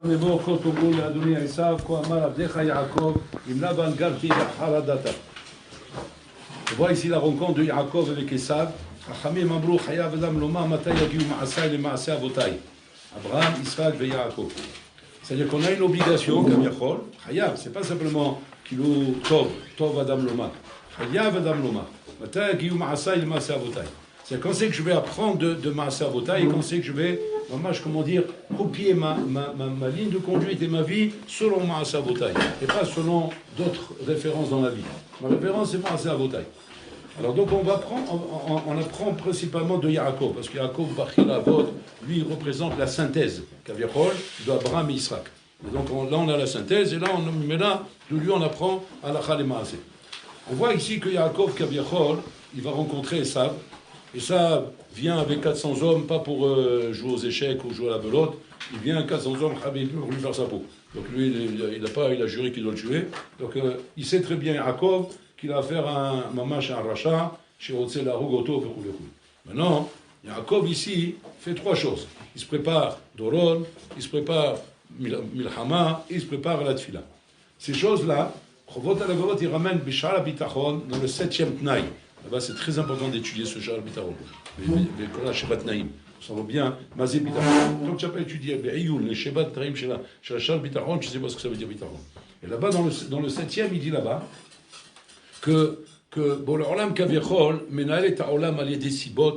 ובו כל תאמרו לאדוני עשיו, כה אמר עבדך יעקב, עם לבן גרתי בחרדתה. On voit ici la rencontre de Yaakov avec Esav. Chachamim אמרו, חייב אדם לומר מתי יגיעו מעשיי למעשי אבותיי. Abraham, Israël et Yaakov. C'est-à-dire qu'on a une obligation, comme Yachol, Chayav, c'est pas simplement Kilou Tov, Tov Adam Loma. Chayav Adam Loma. Mata Yagiou Maasai le Maasai Avotai. C'est quand c'est que je vais apprendre de Maasai Avotai et quand c'est que je vais, comment dire, copier ma ligne de conduite et ma vie selon Maasai Avotai et pas selon d'autres références dans la vie. Ma référence, c'est Maasai Avotai. Alors donc on apprend principalement de Yaakov, parce que Yaakov Bachil Avot, lui, il représente la synthèse, Kaviachol, d'Abraham et Israël. Et donc là on a la synthèse, et là, de lui on apprend à la Maaseh. On voit ici que Yaakov Kaviachol, il va rencontrer Esav. Esav vient avec 400 hommes, pas pour jouer aux échecs ou jouer à la belote, il vient avec 400 hommes pour lui faire sa peau. Donc lui, il a juré qu'il doit le tuer. Donc il sait très bien Yaakov qu'il a affaire à un mamash, un rachat, chez Otse la Rugoto. Maintenant, Yaakov ici fait trois choses. Il se prépare Doron, il se prépare Milchama, et il se prépare à la Tfila. Ces choses-là, Chovot al-Avarot, il ramène Bishar al-Bitachon dans le 7e Tnaï. Là-bas, c'est très important d'étudier ce Shar al-Bitachon. Le Shebat Naïm. On voit bien, Mazé Bitachon. Donc tu n'as pas étudié le Shebat Naïm chez la Shar al-Bitachon, tu ne sais pas ce que ça veut dire Bitachon. Et là-bas, dans le 7e, il dit là-bas, que bon, l'Olam Kaviachol, Menael et Olam allié des sibot,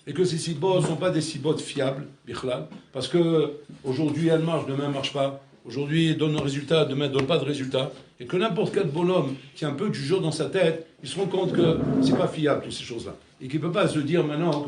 et que ces sibot ne sont pas des sibot fiables, bichlal, parce que aujourd'hui elles marchent, demain elles ne marchent pas, aujourd'hui elles donnent un résultat, demain elles ne donnent pas de résultat, et que n'importe quel bonhomme qui a un peu du jeu dans sa tête, il se rend compte que ce n'est pas fiable, toutes ces choses-là, et qu'il ne peut pas se dire maintenant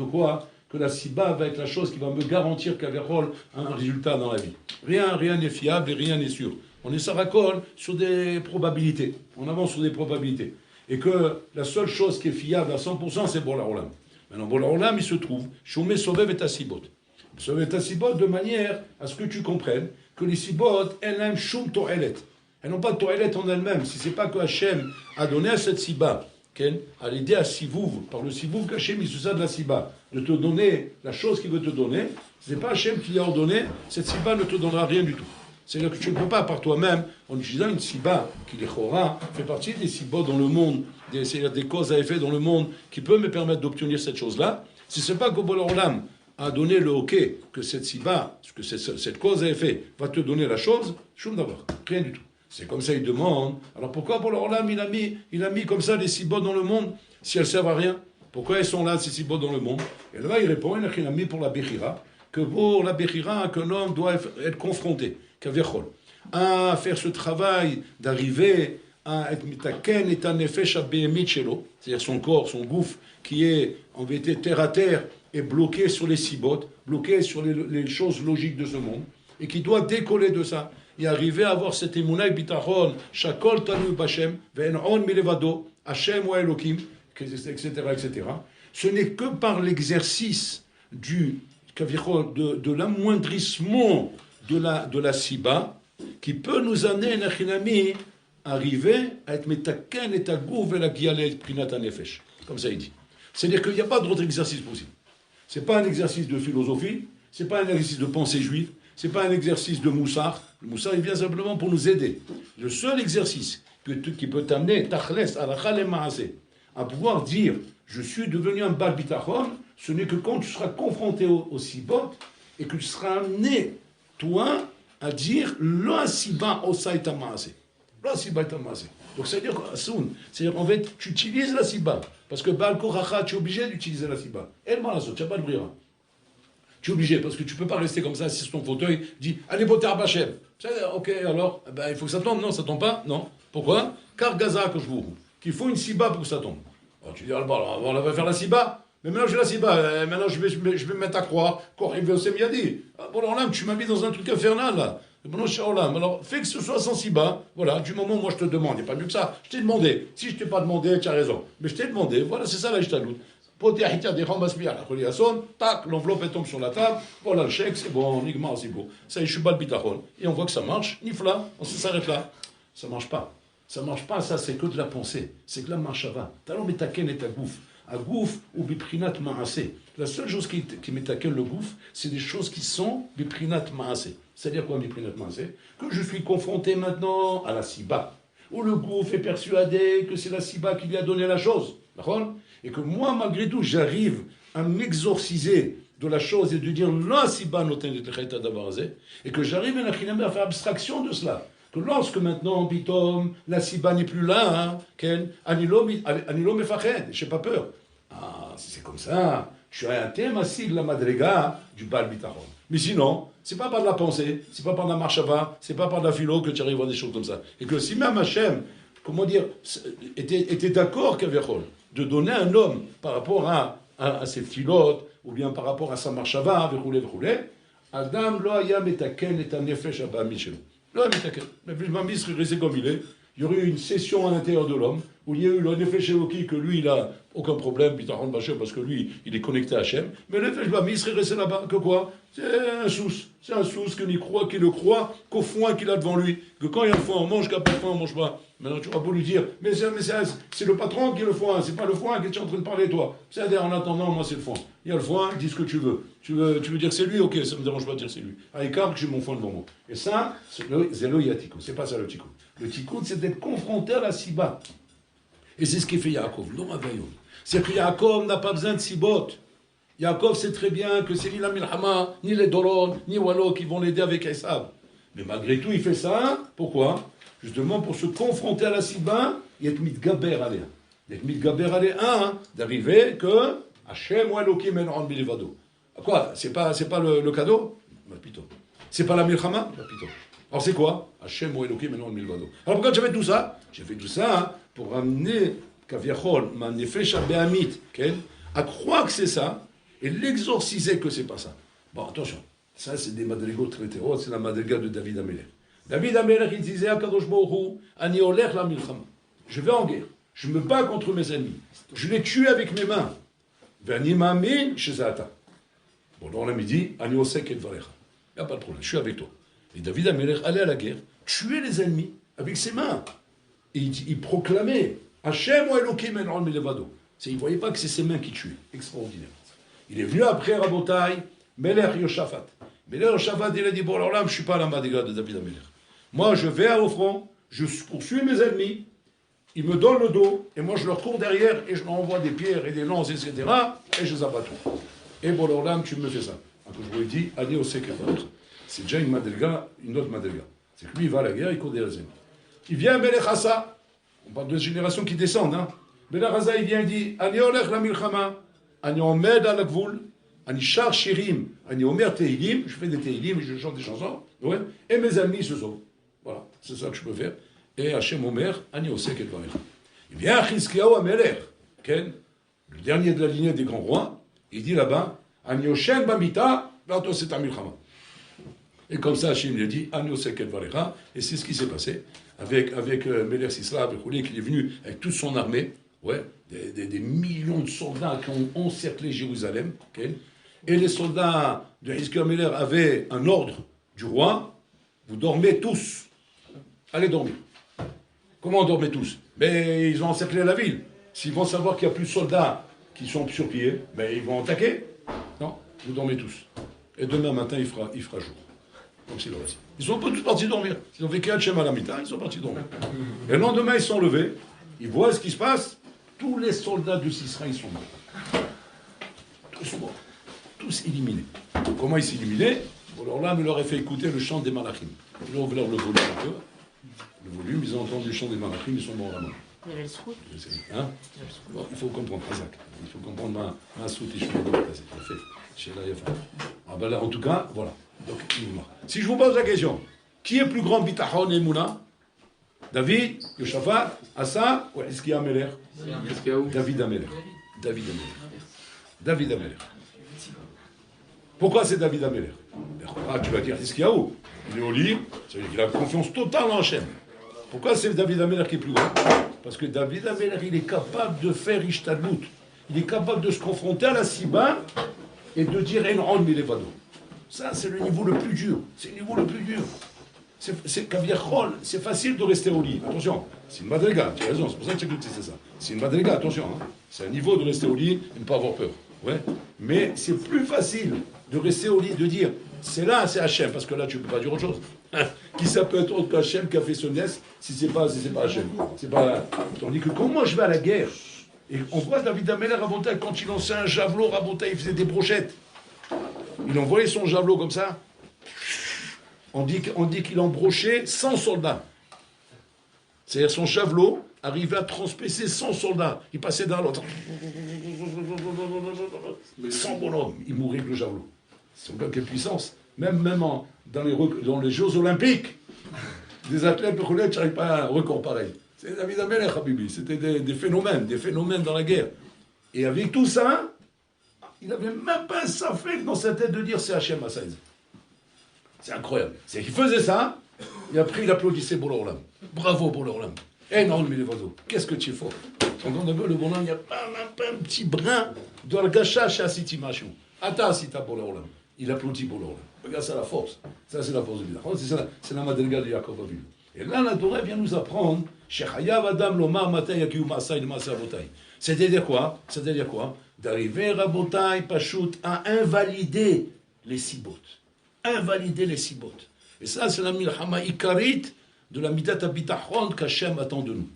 que la siba va être la chose qui va me garantir Kaviachol un résultat dans la vie. Rien n'est fiable et rien n'est sûr. On est saracol sur des probabilités, on avance sur des probabilités. Et que la seule chose qui est fiable à 100%, c'est Bola Olam. Maintenant, Bola Olam, il se trouve, Shumé Sobev et Asibot. Sobev et Asibot de manière à ce que tu comprennes que les Sibot, elles-mêmes, Shum To'elet. Elles n'ont pas de To'elet en elles-mêmes. Si ce n'est pas que Hachem a donné à cette Siba, à l'aider à Sivouv, par le Sivouv qu'Hachem, il se sert de la Siba, de te donner la chose qu'il veut te donner, ce n'est pas Hachem qui l'a ordonné, cette Siba ne te donnera rien du tout. C'est-à-dire que tu ne peux pas par toi-même, en utilisant une siba qui les chora, fait partie des sibas dans le monde, c'est-à-dire des causes à effet dans le monde qui peuvent me permettre d'obtenir cette chose-là. Si ce n'est pas que Bol Olam a donné le hockey, que cette siba, que cette cause à effet va te donner la chose, choum d'abord, rien du tout. C'est comme ça, il demande. Alors pourquoi Bol Olam il a mis comme ça les sibas dans le monde si elles ne servent à rien? Pourquoi elles sont là, ces sibas dans le monde? Et là, il répond, il a mis pour la Bechira, que pour la Bechira, qu'un homme doit être confronté. À faire ce travail d'arriver à être mitaken et un nefesh abémit chelo, c'est-à-dire son corps, son gouffre, qui est en vérité terre à terre et bloqué sur les sibotes, bloqué sur les choses logiques de ce monde, et qui doit décoller de ça et arriver à avoir cet émounay bitachon, shakol tanu b'Hashem, ve'en'on milevado, Hashem ou Elohim, etc., etc. Ce n'est que par l'exercice de l'amoindrissement de la siba, qui peut nous amener, Nachinami, arriver à être metaken et tagouf et la gialet prinat nefesh. Comme ça il dit. C'est-à-dire qu'il n'y a pas d'autre exercice possible. Ce n'est pas un exercice de philosophie, ce n'est pas un exercice de pensée juive, ce n'est pas un exercice de moussar. Le moussar, il vient simplement pour nous aider. Le seul exercice qui peut t'amener, tachles, alachal et maaseh, à pouvoir dire, je suis devenu un bal bitachon, ce n'est que quand tu seras confronté au sibot et que tu seras amené toi, à dire la siba osaita maase. La siba ita maase. Donc ça veut dire c'est-à-dire en fait, tu utilises la siba. Parce que Baal Koracha, tu es obligé d'utiliser la siba. Et le malasso, tu n'as pas de brira. Tu es obligé, parce que tu ne peux pas rester comme ça, assis sur ton fauteuil, dis, allez, botter à Bachem. Ok, alors, il faut que ça tombe. Non, ça ne tombe pas. Non. Pourquoi? Car Gaza, que je vous qu'il faut une siba pour que ça tombe. Alors tu dis, alors, on va faire la siba. Mais maintenant j'ai la siba, maintenant je vais me mettre à croire qu'Orhiv Yosem y a dit. Bon, alors là, tu m'as mis dans un truc infernal, là. Alors, fais que ce soit sans siba, voilà, du moment où moi je te demande, il n'y a pas mieux que ça. Je t'ai demandé. Si je ne t'ai pas demandé, tu as raison. Mais je t'ai demandé, voilà, c'est ça la jtalout. Tac, l'enveloppe elle tombe sur la table, voilà le chèque, c'est bon, nigma, c'est beau. Ça y est, je suis bas le bitachon. Et on voit que ça marche, nifla, on s'arrête là. Ça ne marche pas. Ça ne marche pas, ça c'est que de la pensée. C'est que la marchava. Talon metaken et ta gouffre. À gouffre ou biprinat maasé. La seule chose qui m'étaquelle le gouffre, c'est des choses qui sont biprinat maasé. C'est-à-dire quoi, Miprinatman? C'est que je suis confronté maintenant à la Siba, où le gouffre est persuadé que c'est la Siba qui lui a donné la chose, d'accord? Et que moi, malgré tout, j'arrive à m'exorciser de la chose et de dire la Siba noten d'avoir, et que j'arrive à faire abstraction de cela. Que lorsque maintenant, Pitom, la Siba n'est plus là, Anilo Mefached, je n'ai pas peur. Ah, si c'est comme ça, tu as un thème assis de la Madriga du Baal Bitachon. Mais sinon, c'est pas par de la pensée, c'est pas par de la marche avant, c'est pas par de la philo que tu arrives à des choses comme ça. Et que si même Hachem, comment dire, était d'accord qu'Aviachol, de donner un homme par rapport à ses philotes, ou bien par rapport à sa marche avant, Adam lo haya metaken et un nefesh abami shelo. Lo haya metaken. Le Bamis serait resté comme il est. Il y aurait eu une session à l'intérieur de l'homme, où il y a eu le nefesh Eloki, que lui, il n'a aucun problème, parce que lui, il est connecté à Hachem. Mais le nefesh Bamis serait resté là-bas, que quoi? C'est un sous qu'il ne croit qu'au foin qu'il a devant lui. Que quand il y a le foin, on mange, qu'après le foin, on ne mange pas. Maintenant, tu vas pas lui dire, mais c'est le patron qui est le foin, c'est pas le foin que tu es en train de parler, toi. C'est-à-dire, en attendant, moi, c'est le foin. Il y a le foin, dis ce que tu veux. Tu veux dire que c'est lui, ok, ça ne me dérange pas de dire que c'est lui. À l'écart, que j'ai mon foin devant moi. Et ça, c'est le yatiko, c'est pas ça le tikkun. Le tikkun, c'est d'être confronté à la siba. Et c'est ce qui fait Yaakov, non Avayon. C'est que Yaakov n'a pas besoin de sibot. Yaakov sait très bien que c'est ni la Milhama, ni les Doron, ni Wallo qui vont l'aider avec Esav. Mais malgré tout, il fait ça. Pourquoi? Justement pour se confronter à la Siba, et être mitgaber alea. D'être mitgaber alea, d'arriver que Hachem ou Elokim en bilevado. Quoi? C'est pas le cadeau? Plutôt. C'est pas la Milchama? Plutôt. Alors c'est quoi? Hachem ou Elokim en bilevado. Alors pourquoi j'ai fait tout ça? J'ai fait tout ça pour amener Kaviachol, ma nefesh be'amit, à croire que c'est ça, et l'exorciser que c'est pas ça. Bon, attention. Ça, c'est des madrigos très terreaux, c'est la madriga de David Amelech. David Amelech, il disait à Kadosh Baruch Hu, Ani olech la milchama. Je vais en guerre. Je me bats contre mes ennemis. Je les tue avec mes mains. Vani ma'amin shezata. Bon, là, on a dit, Ani osek et varecha. Il n'y a pas de problème, je suis avec toi. Et David Amelech allait à la guerre, tuer les ennemis avec ses mains. Et il proclamait, Hachem ou Elokim en milevado. Il ne voyait pas que c'est ses mains qui tuaient. Extraordinaire. Il est venu après Rabotai, Melech Yoshafat. Melech Yoshafat, il a dit, bon alors là, je ne suis pas à la madriga de David Amelech. Moi, je vais au front, je poursuis mes ennemis, ils me donnent le dos, et moi je leur cours derrière, et je leur envoie des pierres et des lances, etc., et je les abats tout. Et bon alors là, tu me fais ça. Donc je vous ai dit, allez au Sekefar. C'est déjà une madriga, une autre madriga. C'est que lui, il va à la guerre, il court derrière les ennemis. Il vient Melech Hassa, on parle de générations qui descendent, hein. Melech Hassa, il vient, il dit, Ani olech la milchama, Ani omed à la gvoul, Ani char shirim, Ani omer teilim, je fais des teilim, je chante des chansons, ouais, et mes amis se sauvent. Voilà, c'est ça que je peux faire. Et Hachem Omer, Ani osek et varecha. Il vient Chizkiyahu Amelech, le dernier de la lignée des grands rois, il dit là-bas, Ani oshen bamita, vato c'est milchama. Et comme ça, Hachem lui a dit, Ani osek et varecha, et c'est ce qui s'est passé avec Melech Sisra, qui est venu avec toute son armée, ouais, des millions de soldats qui ont encerclé Jérusalem, et les soldats de Hizkiyahu Amelech avaient un ordre du roi, vous dormez tous, allez dormir. Comment on dormait tous? Mais ils ont encerclé la ville. S'ils vont savoir qu'il n'y a plus de soldats qui sont sur pied, mais ils vont attaquer. Non, vous dormez tous. Et demain matin, il fera jour. Donc c'est le récit. Ils sont pas tous partis dormir. Ils ont vécu Hachem à la mita, ils sont partis dormir. Et le lendemain, ils sont levés, ils voient ce qui se passe. Tous les soldats de Sisra, ils sont morts. Tous sont morts. Tous éliminés. Comment ils s'éliminaient? Alors là, il leur a fait écouter le chant des Malachim. Ils ont ouvert le volume un peu. Le volume, ils ont entendu le chant des Malachim, ils sont morts là-bas. Il y avait le srout. Hein? Bon, il faut comprendre, Isaac. Il faut comprendre ma soute et je fais. Ah ben là, en tout cas, voilà. Donc, si je vous pose la question, qui est plus grand Bitachon et Mouna? David, Yoshafat, Asa ou Hizkiyahu Amelech? David Amelech. David Amelech. Pourquoi c'est David Amelech? Ah, tu vas dire Hizkiyahu. Il est au lit, ça veut dire qu'il a confiance totale en Hachem. Pourquoi c'est David Amelech qui est plus grand? Parce que David Amelech, il est capable de faire Ishtadlut. Il est capable de se confronter à la Siba et de dire Enron Milevado. Ça, c'est le niveau le plus dur. C'est le niveau le plus dur. C'est Kaviachol, c'est facile de rester au lit. Attention, c'est une madriga, tu as raison, c'est pour ça que tu as dit c'est ça. C'est une madriga, attention. Hein. C'est un niveau de rester au lit et ne pas avoir peur. Ouais. Mais c'est plus facile de rester au lit, de dire c'est là, c'est Hachem, parce que là, tu ne peux pas dire autre chose. Qui ça peut être autre qu'Hachem qui a fait ce nest si c'est pas Hachem. C'est pas... Tandis que quand moi je vais à la guerre, et on voit David Ameller Rabotai, quand il lançait un javelot, Rabotai, il faisait des brochettes. Il envoyait son javelot comme ça. On dit qu'il embrochait 100 soldats. C'est-à-dire son javelot arrivait à transpercer 100 soldats. Il passait d'un à l'autre. 100 bonhommes. Il mourait avec le javelot. C'est quelle puissance. Même dans les Jeux Olympiques, des athlètes de roulette, je n'arrive pas à un record pareil. C'est David Ameller, Habibi. C'était des phénomènes dans la guerre. Et avec tout ça, il n'avait même pas un safek dans sa tête de dire c'est Hachem Assaïd. C'est incroyable. C'est qu'il faisait ça, et après il applaudissait Boulorlam. Bravo Boulorlam. Eh non, mais les oiseaux, qu'est-ce que tu fais? Quand on a vu le Boulorlam, il n'y a pas un petit brin de l'gacha chez Asiti Machou. Attends, si t'as Boulorlam. Il applaudit Boulorlam. Regarde, c'est la force. Ça, c'est la force de Bidachon. C'est la madriga de Yaakov Avinu. Et là, la Torah vient nous apprendre c'est-à-dire quoi? D'arriver à Rabotai Pachout à invalider les sibot. Invalider les sibot. Et ça, c'est la milchama ikarit de la midat habitachon qu'Hachem attend de nous.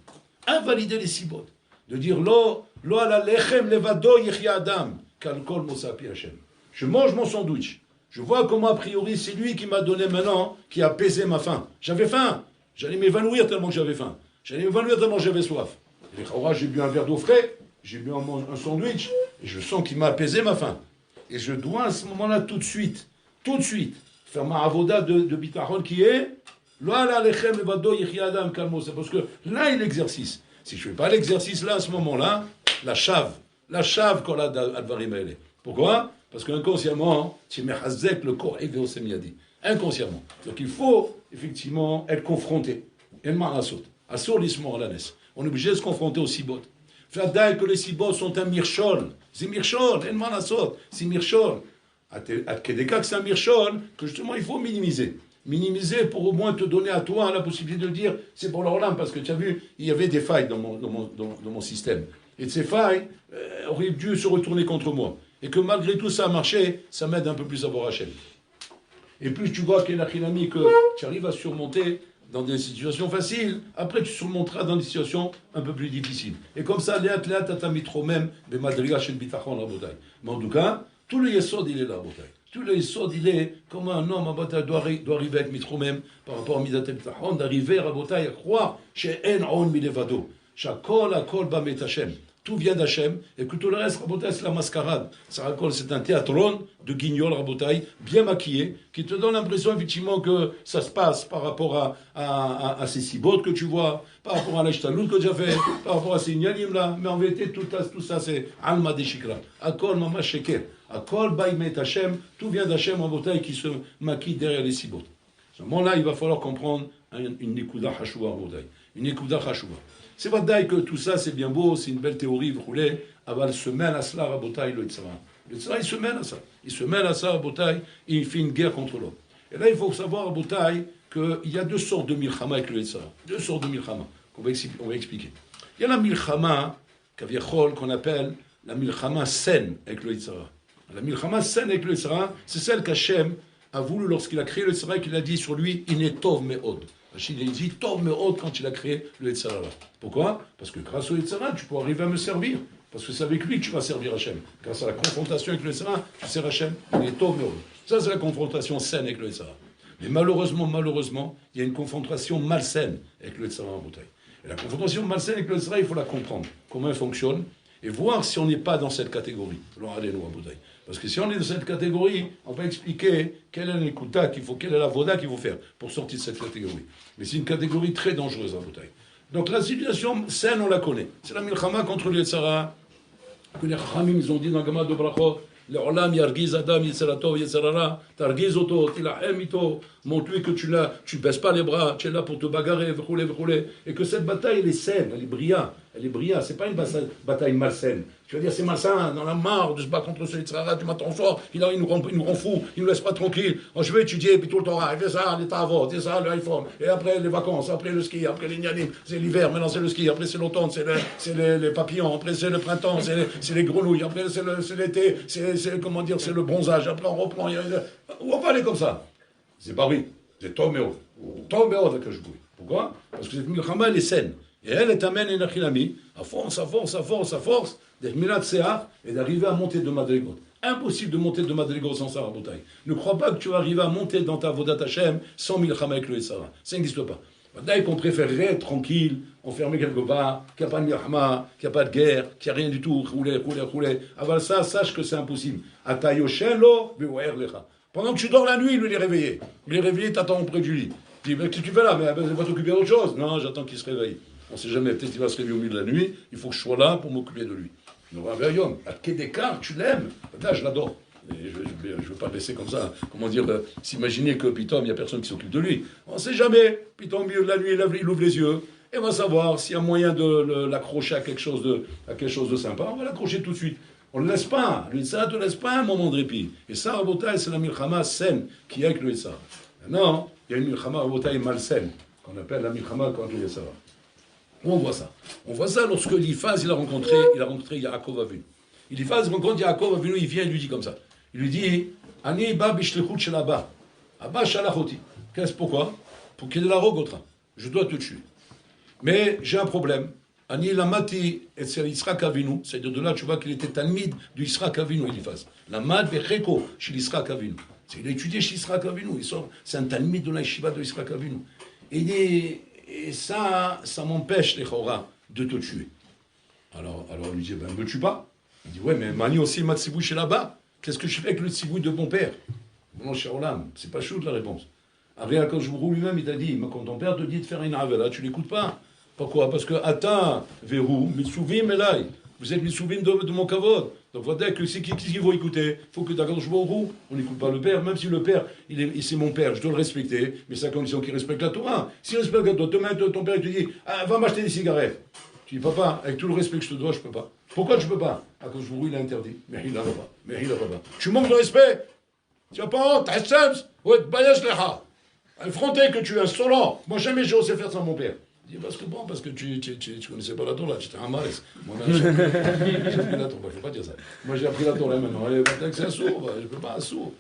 Invalider les sibot. De dire lo ala lechem levado yichya adam kal kol mosapi Hachem. Je mange mon sandwich. Je vois comment a priori c'est lui qui m'a donné maintenant, qui a apaisé ma faim. J'avais faim. J'allais m'évanouir tellement que j'avais faim. J'allais m'évanouir tellement que j'avais soif. Et j'ai bu un verre d'eau frais, j'ai bu un sandwich, et je sens qu'il m'a apaisé ma faim. Et je dois à ce moment-là tout de suite, faire ma avoda de bitachon qui est parce que là il l'exercice. Si je ne fais pas l'exercice là, à ce moment-là, la chave qu'on a d'Advarim Aele. Pourquoi? Parce qu'inconsciemment, tu mehazek le corps et veosemiyadi. Inconsciemment. Donc il faut effectivement être confronté. On est obligé de se confronter aux sibot. Faire d'ailleurs que les sibot sont un mirchol. C'est mirchol, c'est mirchol. À Kedeka que c'est un mirchol, que justement il faut minimiser. Minimiser pour au moins te donner à toi la possibilité de dire c'est pour l'Orlam, parce que tu as vu, il y avait des failles dans mon système. Et ces failles auraient dû se retourner contre moi. Et que malgré tout ça a marché, ça m'aide un peu plus à voir Hachem. Et plus tu vois qu'il y a que tu arrives à surmonter dans des situations faciles, après tu surmonteras dans des situations un peu plus difficiles. Et comme ça, léat, t'as mis trop même, mais madriga chez le bitachon la bataille. Mais en tout cas, tout le yesod, il est là, bataille. Tout le yesod, il est comme un homme à bataille doit arriver avec mitro même, par rapport à midat el bitachon, d'arriver à bataille, à croire chez en on milevado. Shakol akol ba met Hashem. Tout vient d'Hachem, et que tout le reste, Rabotai, c'est la mascarade. C'est un théâtron de guignol, Rabotai, bien maquillé, qui te donne l'impression, effectivement, que ça se passe par rapport à ces cibotes que tu vois, par rapport à l'Ashtalout que tu as fait, par rapport à ces nyanim là, mais en vérité, tout ça, c'est Alma de Shikra. Akol, Mama Sheker. Akol, Baïmet Hachem, tout vient d'Hachem, Rabotai, qui se maquille derrière les cibotes. À ce moment-là, il va falloir comprendre une Nekuda Hashua, Rabotai. Une Nekuda Hashua. C'est vrai que tout ça, c'est bien beau, c'est une belle théorie, vous voulez, Aval se mêle à cela, Rabotai, le Yitzhara. Le Yitzhara, il se mêle à ça. Il se mêle à ça, Rabotai, et il fait une guerre contre l'homme. Et là, il faut savoir, Rabotai, qu'il y a deux sortes de milchama avec le Yitzhara. Deux sortes de milchama, qu'on va expliquer. Il y a la milchama, Kaviachol, qu'on appelle la milchama saine avec le Yitzhara. La milchama saine avec le Yitzhara, c'est celle qu'Hachem a voulu, lorsqu'il a créé le Yitzhara, qu'il a dit sur lui, il est tov me'od. Il dit tov me'od quand il a créé le Yitzhara. Pourquoi? Parce que grâce au Yitzhara, tu peux arriver à me servir. Parce que c'est avec lui que tu vas servir Hachem. Grâce à la confrontation avec le Yitzhara, tu sers Hachem. Il est tov me'od. Ça, c'est la confrontation saine avec le Yitzhara. Mais malheureusement, il y a une confrontation malsaine avec le Yitzhara en bouteille. Et la confrontation malsaine avec le Yitzhara, il faut la comprendre. Comment elle fonctionne. Et voir si on n'est pas dans cette catégorie. Alors, allez-nous à bouteille. Parce que si on est dans cette catégorie, on va expliquer quelle est l'écouta qu'il faut, quelle est la voda qu'il faut faire pour sortir de cette catégorie. Mais c'est une catégorie très dangereuse, la bouteille. Donc la situation saine, on la connaît. C'est la milchama contre le Yetzara, que les Chachamim, ils ont dit dans le Gamad de Brachot, le Olam yargiz Adam Yetzaratov Yetzarara, targiz oto, tilahem ito, montre-lui que tu baisses pas les bras, tu es là pour te bagarrer, et que cette bataille, elle est saine, elle est brillante. elle est brillante. C'est pas une bataille malsaine. Tu vas dire, c'est malsain, dans la marre de se battre contre ce Yitzhara du matin au soir, il nous rend fous, il nous laisse pas tranquille. Oh, je vais étudier, puis tout le Torah, il fait ça, les travaux, c'est ça, le iPhone, et après les vacances, après le ski, après les nianim, c'est l'hiver, maintenant c'est le ski, après c'est l'automne, c'est les papillons, après c'est le printemps, c'est les grenouilles, après c'est l'été, c'est comment dire, c'est le bronzage, après on reprend, on va aller comme ça. C'est pas oui, c'est Toméo. Toméo avec je bouille. Pourquoi? Parce que cette milchama, elle est saine. Et elle t'amène une achilami, à force, et d'arriver à monter de Madrigot. Impossible de monter de Madrigot sans ça, Rabotai. Ne crois pas que tu vas arriver à monter dans ta Vodat Hashem sans milchama avec le Essara. Ça n'existe pas. D'ailleurs qu'on préférerait être tranquille, enfermé quelque part, qu'il n'y a pas de milchama, qu'il n'y a pas de guerre, qu'il n'y a rien du tout, rouler. Avant ça, sache que c'est impossible. Atayoshelo, lecha. Pendant que tu dors la nuit, il est réveillé. Il est réveillé, t'attends auprès du lit. Tu dis, qu'est-ce que tu fais là? Mais il va t'occuper d'autre chose. Non, j'attends qu'il se réveille. On ne sait jamais, peut-être qu'il va se réveiller au milieu de la nuit, il faut que je sois là pour m'occuper de lui. À Kédekar, tu l'aimes. Là, je l'adore. Je ne veux pas le laisser comme ça. Comment dire, s'imaginer que Pitom, il n'y a personne qui s'occupe de lui. On ne sait jamais. Pitom, au milieu de la nuit, il ouvre les yeux. Et on va savoir s'il y a moyen de l'accrocher à quelque chose de sympa. On va l'accrocher tout de suite. On ne le laisse pas. Le Yitzhara ne te laisse pas un moment de répit. Et ça, Rabotai, c'est la milchama saine qui est avec le Yitzhara. Maintenant, il y a une milchama Rabotai malsaine, qu'on appelle la milchama contre le Yitzhara. Où on voit ça? On voit ça lorsque Eliphaz, il a rencontré Yaakov Avinu. Eliphaz rencontre Yaakov Avinu, il vient et lui dit comme ça. Il lui dit, Ani ba bishlichut shel Abba. Abba shalachoti. Qu'est-ce pourquoi? Pour qu'il ait la rogotra. Je dois te tuer. Mais j'ai un problème. Ani lamati et c'est Yitzhak Avinu. C'est-à-dire de là, tu vois qu'il était talmid du Yitzhak Avinu, Eliphaz. Lamad vecheko chez Yitzhak Avinu. Il a étudié chez Yitzhak Avinu. C'est un talmid de la yeshiva de Yitzhak Avinu. Et ça m'empêche, les chora, de te tuer. Alors il lui dit, ben, ne me tue pas. Il dit, ouais, mais Mani aussi m'a tzibouille chez là-bas. Qu'est-ce que je fais avec le tzibouille de mon père? Mon cher Olam, c'est pas chaud la réponse. Après, quand je vous roule lui-même, il t'a dit, quand ton père te dit de faire une avela, tu l'écoutes pas. Pourquoi? Parce que, Ata, verrou, Mitsuvim, Elai. Vous êtes Mitsuvim de mon kavod. Donc, voilà que c'est qui vont écouter. Il faut que d'accord, je vais au roux. On n'écoute pas le père, même si le père, c'est mon père, je dois le respecter, mais c'est à condition qu'il respecte la Torah. S'il respecte la Torah, demain, ton père, il te dit, ah, va m'acheter des cigarettes. Tu dis, papa, avec tout le respect que je te dois, je peux pas. Pourquoi tu peux pas? À cause du roux, il a interdit. Mais il a pas. Tu manques de respect. Tu n'as pas honte, t'as ouais, bayash lecha. Affronter que tu es insolent. Moi, jamais j'ai osé faire ça à mon père. Il dit, parce que tu connaissais pas la Torah, tu étais un malaise. Moi, j'ai appris la Torah, il ne faut pas dire ça. Moi, j'ai appris la Torah maintenant. C'est un sourd, je ne peux pas un sourd.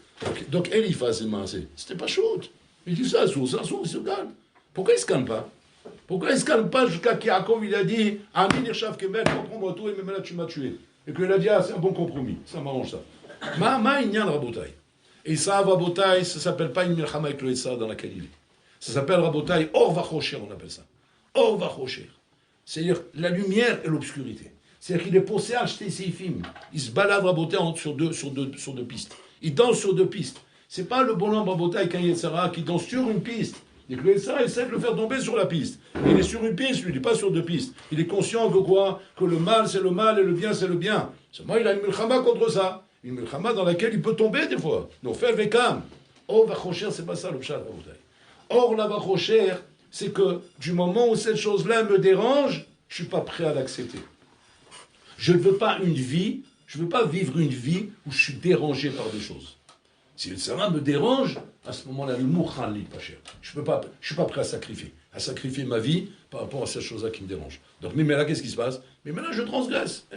Donc, Eliphaz, c'est massé. C'était pas chaud. Il dit, c'est un sourd, il se calme. Pourquoi il ne se calme pas? Pourquoi il ne se calme pas jusqu'à qu'Yaakov, il a dit, Amin Irchav Kemet, comprends-moi tout, et même là, tu m'as tué. Et qu'il a dit, ah, c'est un bon compromis. Ça m'arrange ça. Ma Inyan Rabotai. Et ça, Rabotai, ça ne s'appelle pas une milchama avec le Yitzhara dans laquelle il est. Ça s'appelle Rabotai, Or Vachosher, on appelle ça. Or Vachosher. C'est-à-dire la lumière et l'obscurité. C'est-à-dire qu'il est posé à acheter ses films. Il se balade Rabotai sur deux pistes. Il danse sur deux pistes. C'est pas le bonhomme Rabotai avec un Yitzhara qui danse sur une piste. Et que le Yitzhara essaie de le faire tomber sur la piste. Il est sur une piste, lui, il n'est pas sur deux pistes. Il est conscient que quoi? Que le mal, c'est le mal et le bien, c'est le bien. Seulement, il a une milchama contre ça. Une milchama dans laquelle il peut tomber des fois. Donc, faire vekam. Or, vachocher, c'est pas ça le pshat. Or, la vachocher, c'est que du moment où cette chose-là me dérange, je suis pas prêt à l'accepter. Je ne veux pas je veux pas vivre une vie où je suis dérangé par des choses. Si le Yitzhara me dérange, à ce moment-là, le mouchan lit pas cher. Je suis pas prêt à sacrifier ma vie par rapport à cette chose-là qui me dérange. Donc, mais là, qu'est-ce qui se passe? Mais maintenant, je transgresse.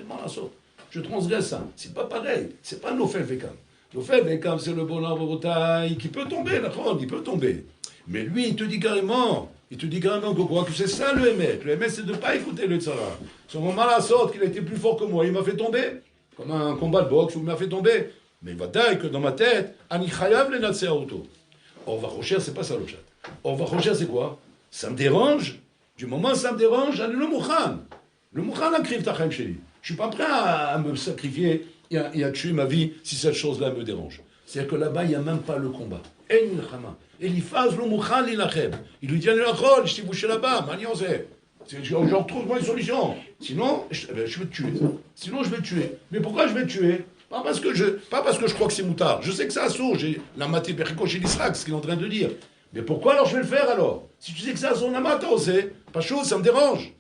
Je transgresse ça. C'est pas pareil. C'est pas Nofel Vekam. Nofel Vekam, c'est le bonheur Bobotai qui peut tomber, il peut tomber. Mais lui, il te dit carrément que quoi? Que c'est ça le Hémet. Le Hémet, c'est de ne pas écouter le Yitzhara. Son moment à la sorte qu'il a été plus fort que moi, il m'a fait tomber. Comme un combat de boxe où il m'a fait tomber. Mais il va dire que dans ma tête, Ani Chayav le Natsé auto. Or Vachocher, c'est pas ça le chat. Or Vachocher, c'est quoi? Ça me dérange. Du moment où ça me dérange, allez le Mouchan. Le Mouchan a kriv tachem chez lui. Je suis pas prêt à me sacrifier et à tuer ma vie si cette chose-là me dérange. C'est-à-dire que là-bas, il n'y a même pas le combat. En milchama. Eliphaz le Mouchan l'ilachem. Il lui dit, allez l'achol, je t'ai bouché là-bas, manion c'est. Genre, trouve-moi une solution. Sinon, je vais te tuer. Mais pourquoi je vais te tuer? Pas parce que je crois que c'est moutard. Je sais que c'est assaut. J'ai la maté beriko chez l'Israël, ce qu'il est en train de dire. Mais pourquoi alors je vais le faire alors? Si tu sais que c'est assaut, la mata, c'est pas chaud, ça me dérange.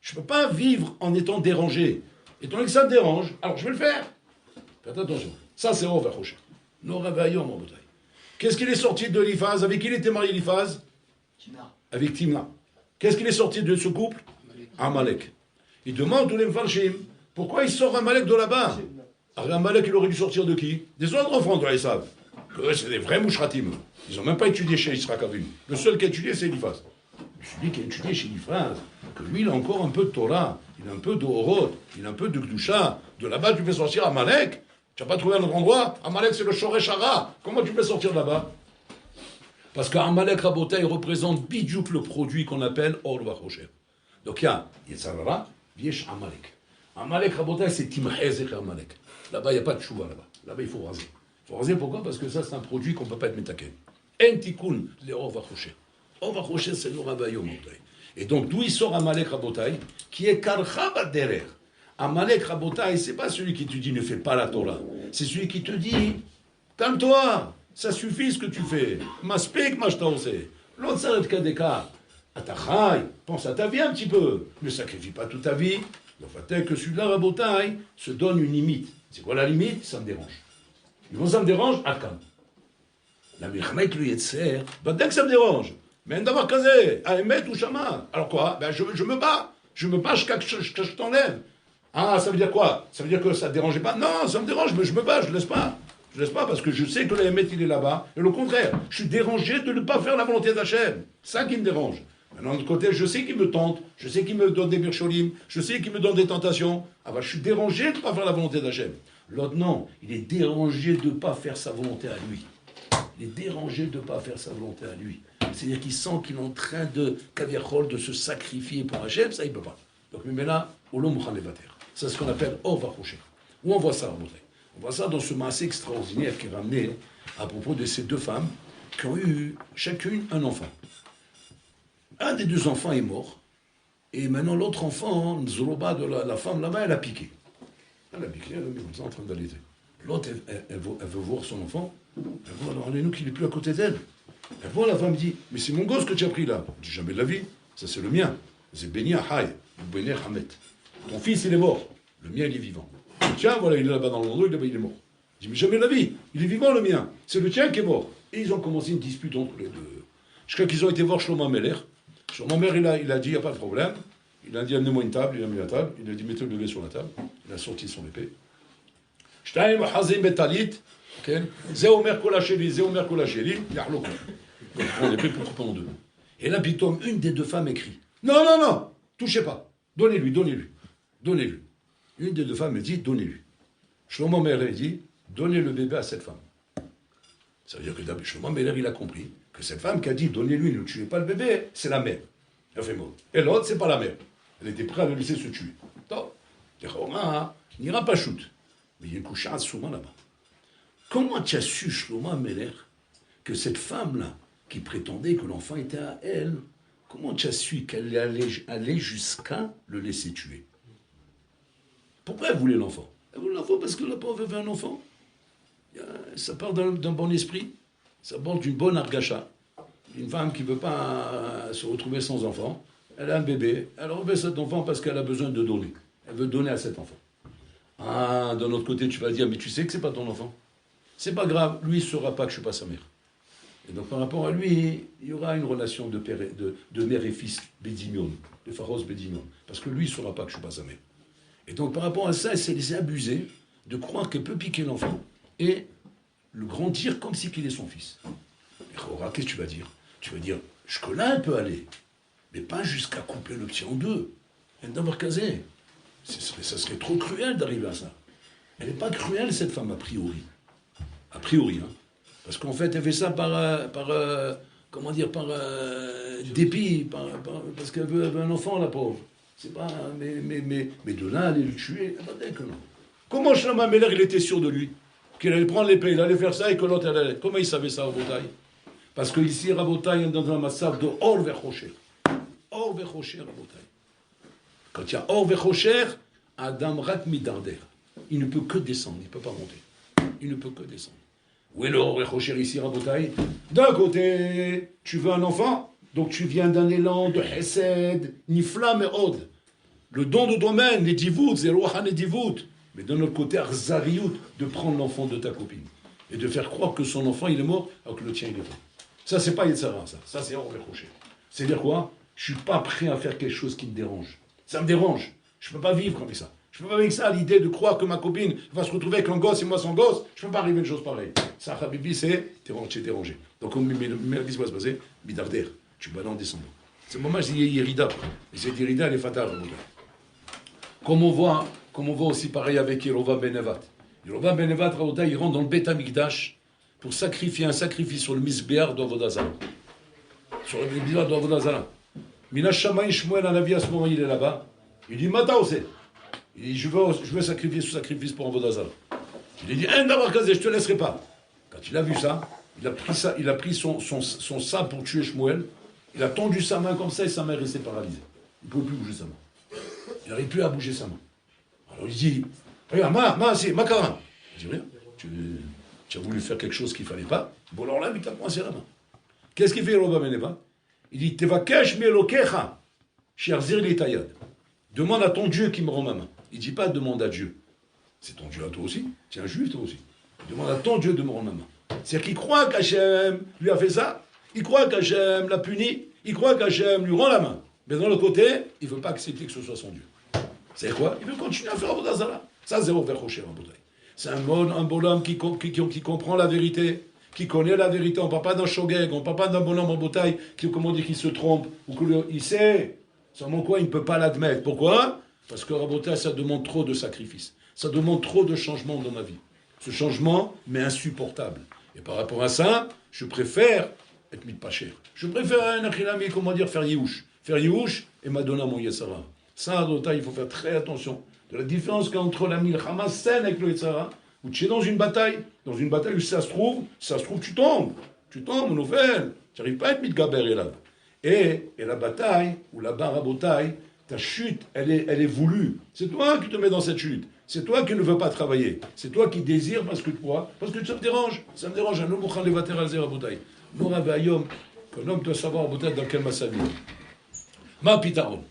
Je ne peux pas vivre en étant dérangé. Étant donné que ça me dérange, alors je vais le faire. Faites attention. Ça, c'est Or Vachocher. Nos réveillons, mon bataille. Qu'est-ce qu'il est sorti de Eliphaz? Avec qui il était marié, Eliphaz? Avec Timna. Qu'est-ce qu'il est sorti de ce couple? Amalek. Il demande tous les Mfarshim, pourquoi il sort Amalek de là-bas? Alors Amalek, il aurait dû sortir de qui? Des autres enfants de Esav. C'est des vrais mouchratim. Ils n'ont même pas étudié chez Israël Kavim. Le seul qui a étudié, c'est Eliphaz. Celui qui a étudié chez Eliphaz, que lui, il a encore un peu de Torah, il a un peu de Horot, il a un peu de Gdusha. De là-bas, tu fais sortir Amalek. Tu n'as pas trouvé un autre endroit? Amalek, c'est le Shoresh Hara. Comment tu peux sortir de là-bas? Parce qu'Amalek Rabotai représente bidjouk le produit qu'on appelle Or Vachocher. Donc il y a Yetzarara, Viesh Amalek. Amalek Rabotai, c'est Timhezek Amalek. Là-bas, il n'y a pas de chouva là-bas. Là-bas, il faut raser. Il faut raser pourquoi? Parce que ça, c'est un produit qu'on ne peut pas être métaken. En tikkun, les Or Vachocher. Or Vachocher, c'est le Ravaillon. Et donc, d'où il sort Amalek Rabotai, qui est Karcha derrière. Amalek Rabotai, c'est pas celui qui te dit ne fais pas la Torah. C'est celui qui te dit calme-toi, ça suffit ce que tu fais. Maspek mashtaose. L'autre s'arrête kadeka. Atachai, pense à ta vie un petit peu. Ne sacrifie pas toute ta vie. Le fait est que celui-là, Rabotai, se donne une limite. C'est quoi la limite? Ça me dérange. Et quand ça me dérange, Akam. La Mirmet lui Yetzer, dès que ça me dérange, mais d'avoir casé, à Emet ou Shama. Alors quoi? Ben je me bats. Je me bats jusqu'à ce que je t'enlève. Ah, ça veut dire quoi? Ça veut dire que ça ne dérangeait pas? Non, ça me dérange, mais je me bats, je ne laisse pas. Je ne laisse pas parce que je sais que le Emet, il est là-bas. Et au contraire, je suis dérangé de ne pas faire la volonté d'Hachem. C'est ça qui me dérange. Maintenant, de l'autre côté, je sais qu'il me tente, je sais qu'il me donne des bircholim, je sais qu'il me donne des tentations. Ah ben, je suis dérangé de ne pas faire la volonté d'Hachem. L'autre, non, il est dérangé de ne pas faire sa volonté à lui. Il est dérangé de ne pas faire sa volonté à lui. C'est-à-dire qu'il sent qu'il est en train de, Kaviachol, de se sacrifier pour Hachem, ça, il ne peut pas. Donc, mais là, Olom Khanevater. C'est ce qu'on appelle Or Vachocher. Où on voit ça, on voit ça dans ce massé extraordinaire qui est ramené à propos de ces deux femmes qui ont eu chacune un enfant. Un des deux enfants est mort, et maintenant l'autre enfant, Zoroba de la femme là-bas, elle a piqué. Elle a piqué, elle est comme ça en train d'allaiter. L'autre, elle veut voir son enfant, elle voit alors nous qu'il n'est plus à côté d'elle. Elle voit la femme, dit, mais c'est mon gosse que tu as pris là. Je dis, jamais de la vie, ça c'est le mien. C'est Beni Ahai, ou Beni Hamet. Ton fils, il est mort. Le mien, il est vivant. Tiens, voilà, il est là-bas dans l'endroit, il est mort. Je dis, mais jamais de la vie. Il est vivant, le mien. C'est le tien qui est mort. Et ils ont commencé une dispute entre les deux. Jusqu'à qu'ils ont été voir Shlomo Meller. Shlomo Meller, il a dit, il n'y a pas de problème. Il a dit, amenez-moi une table. Il a mis la table. Il a dit, mettez le bébé sur la table. Il a sorti son épée. Shtaim Hazim Betalit. Zé Omer Kolacheli, Zé Omer Kolacheli. Yarloko. Donc, il prend l'épée pour couper en deux. Et là, Pitom, une des deux femmes écrit, non, non, non, touchez pas. Donnez-lui, donnez-lui. Donnez-lui. Une des deux femmes dit, donnez-lui. Shlomo Meller dit, donnez le bébé à cette femme. Ça veut dire que Shlomo Meller, il a compris que cette femme qui a dit, donnez-lui, ne tuez pas le bébé, c'est la mère. Elle a fait mot. Et l'autre, c'est pas la mère. Elle était prête à le laisser se tuer. Donc, il n'ira pas shoot. Mais il y a une couchade souvent là-bas. Comment tu as su, Shlomo Meller, que cette femme-là, qui prétendait que l'enfant était à elle, comment tu as su qu'elle allait jusqu'à le laisser tuer? Pourquoi elle voulait l'enfant? Elle voulait l'enfant parce que la pauvre avait un enfant. Ça part d'un bon esprit, ça part d'une bonne argacha. Une femme qui ne veut pas se retrouver sans enfant, elle a un bébé, elle remet cet enfant parce qu'elle a besoin de donner. Elle veut donner à cet enfant. Ah, d'un autre côté, tu vas dire, mais tu sais que ce n'est pas ton enfant. C'est pas grave, lui, il ne saura pas que je ne suis pas sa mère. Et donc, par rapport à lui, il y aura une relation de mère et fils, Bédimion, de Pharos Bédimion. Parce que lui, il ne saura pas que je ne suis pas sa mère. Et donc, par rapport à ça, c'est les abuser de croire qu'elle peut piquer l'enfant et le grandir comme si qu'il est son fils. Et qu'est-ce que tu vas dire? Tu vas dire, jusque-là, elle peut aller, mais pas jusqu'à couper le petit en deux. Elle doit avoir casé. Ça serait trop cruel d'arriver à ça. Elle n'est pas cruelle, cette femme, a priori. A priori, hein. Parce qu'en fait, elle fait ça par dépit, parce qu'elle veut un enfant, la pauvre. C'est pas, mais de là, aller le tuer, que non. Comment Shlomo Meller, il était sûr de lui? Qu'il allait prendre l'épée, il allait faire ça et que l'autre, elle allait. Comment il savait ça, Rabotai? Parce que ici, Rabotai est dans un massacre de Or Vechocher. Or Vechocher, Rabotai. Quand il y a Or Vechocher, Adam Rak Midarder. Il ne peut que descendre, il ne peut pas monter. Il ne peut que descendre. Où est le Or Vechocher ici, Rabotai? D'un côté, tu veux un enfant, donc tu viens d'un élan de Hesed, Nifla Me'od. Le don de domaine, les divout, c'est rohan et divout. Mais de notre côté, arzariout, de prendre l'enfant de ta copine. Et de faire croire que son enfant, il est mort, alors que le tien, il est mort. Ça, c'est pas Yetzara, ça. Ça, c'est hors reproché. C'est-à-dire quoi? Je suis pas prêt à faire quelque chose qui me dérange. Ça me dérange. Je peux pas vivre comme ça. Je peux pas vivre avec ça, l'idée de croire que ma copine va se retrouver avec un gosse et moi son gosse. Je peux pas arriver à une chose pareille. Ça, Habibi, c'est dérangé. Donc, qu'est-ce qui va se passer? Bidarder. Tu vas en descendant. C'est le moment où je dis Yerida. Et cette Yerida, elle est fatale. Comme on voit aussi pareil avec Yerovam ben Nevat. Yerovam ben Nevat, il rentre dans le Beth Amikdash pour sacrifier un sacrifice sur le Misbéar d'Avodazara. Sur le Misbéar d'Avodazara. Minash Shamaï Shmuel, un avis à ce moment, il est là-bas. Il dit Mata Ose. Il dit je veux sacrifier ce sacrifice pour Avodazara. Il dit un d'avoir casé, je te laisserai pas. Quand il a vu ça, il a pris son sabre pour tuer Shmuel. Il a tendu sa main comme ça et sa main est restée paralysée. Il ne pouvait plus bouger sa main. Il n'arrive plus à bouger sa main. Alors il dit, regarde, ma carin. Je dis rien, tu as voulu faire quelque chose qu'il ne fallait pas. Bon alors là, il t'a coincé la main. Qu'est-ce qu'il fait, Roba Beneva? Il dit, Tevakesh melokecha, sherzir litayad. Demande à ton Dieu qui me rend ma main. Il ne dit pas, demande à Dieu. C'est ton Dieu à toi aussi. Tu es un juif toi aussi. Demande à ton Dieu de me rendre ma main. C'est-à-dire qu'il croit qu'Hachem lui a fait ça. Il croit qu'Hachem l'a puni. Il croit qu'Hachem lui rend la main. Mais d'un autre côté, il ne veut pas accepter que ce soit son Dieu. C'est quoi? Il veut continuer à faire Avodazara. Ça, c'est Rover Rocher en bouteille. C'est un bonhomme qui comprend la vérité, qui connaît la vérité. On ne parle pas d'un shogeg, on ne parle pas d'un bonhomme en bouteille qui se trompe, ou qu'il sait. Seulement quoi, il ne peut pas l'admettre. Pourquoi? Parce que Rabotai, ça demande trop de sacrifices. Ça demande trop de changements dans ma vie. Ce changement m'est insupportable. Et par rapport à ça, je préfère être mis de pas cher. Je préfère un akhilami, faire Yéhouch. Faire Yéhouch et Madonna mon Yessara. Ça, Rabotai, il faut faire très attention. De la différence qu'entre la milchama saine avec le Yessara, où tu es dans une bataille où ça se trouve, tu tombes. Tu tombes, nouvelle. Tu n'arrives pas à être mis de gaber et là. Et la bataille, ou la barre à bataille, ta chute, elle est voulue. C'est toi qui te mets dans cette chute. C'est toi qui ne veux pas travailler. C'est toi qui désires parce que ça me dérange. Ça me dérange. Un homme mouchan levater al zer à bataille. Nora ve'ayom, qu'un homme doit savoir peut-être dans quel massami. Ma pitaron.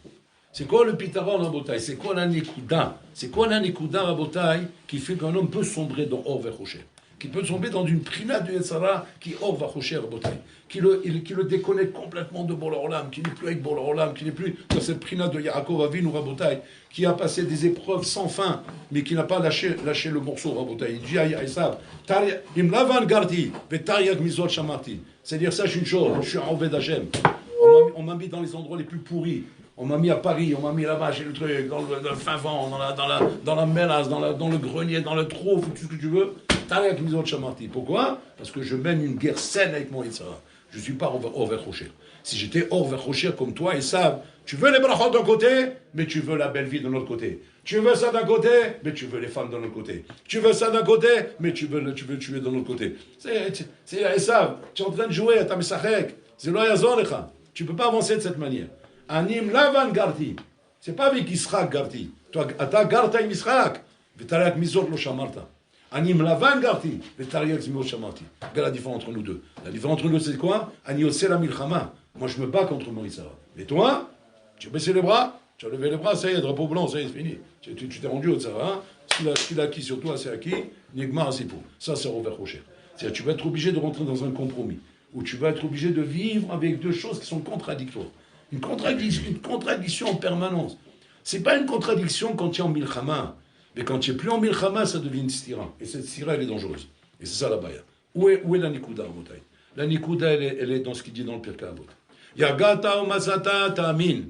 C'est quoi le pitaron à bataille? C'est quoi la nikuda? C'est quoi la nikuda à bataille qui fait qu'un homme peut sombrer dans Or Vechocher? Qui peut tomber dans une prina de Yetzara qui Or Vechocher à bataille? Qui le déconnecte complètement de Boloram, qui n'est plus avec Boloram, qui n'est plus dans cette prina de Yaakov Avinu Rabotai, qui a passé des épreuves sans fin, mais qui n'a pas lâché le morceau Rabotai. Il dit à Esav, Im Lavan Gardi, Vetariak Mizot Shamarti. C'est-à-dire, sache une chose, je suis en Oved Hashem. On m'a mis dans les endroits les plus pourris. On m'a mis à Paris, on m'a mis là-bas chez le truc, dans le fin vent, dans la mélasse, dans le grenier, dans le trou, tout ce que tu veux. Tariak Mizot Shamarti. Pourquoi? Parce que je mène une guerre saine avec mon Yetzara. Je ne suis pas hors vers Rocher. Si j'étais hors vers Rocher comme toi, et ça, tu veux les brachot d'un côté, mais tu veux la belle vie de l'autre côté. Tu veux ça d'un côté, mais tu veux les femmes de l'autre côté. Tu veux ça d'un côté, mais tu veux tuer de l'autre côté. C'est Esav, tu es en train de jouer à ta mesachek. C'est l'oyazon. Tu ne peux pas avancer de cette manière. Anim lavan garti. C'est pas avec Israq garti. Toi, ata garta im Israq. V'tarak mizot lo shamarta. Anim lavan garti, le tariel zimot shamati. Quelle est la différence entre nous deux? La différence entre nous deux, c'est quoi? Ani osé la milchama. Moi, je me bats contre Morissa. Et toi, tu as baissé les bras, tu as levé les bras, ça y est, drapeau blanc, ça y est, c'est fini. Tu t'es rendu au Tzara. Ce qu'il a acquis sur toi, c'est acquis. Nigmar, c'est pour. Ça, c'est Robert Rocher. C'est-à-dire, tu vas être obligé de rentrer dans un compromis. Où tu vas être obligé de vivre avec deux choses qui sont contradictoires. Une contradiction en permanence. C'est pas une contradiction quand tu es en milchama. Mais quand tu n'es plus en milchama, ça devient une stira. Et cette stira, elle est dangereuse. Et c'est ça la baya. Où est la nikuda, Rabotai? La nikuda, elle est dans ce qu'il dit dans le Pirkei Avot. Yagata o masata ta'amin.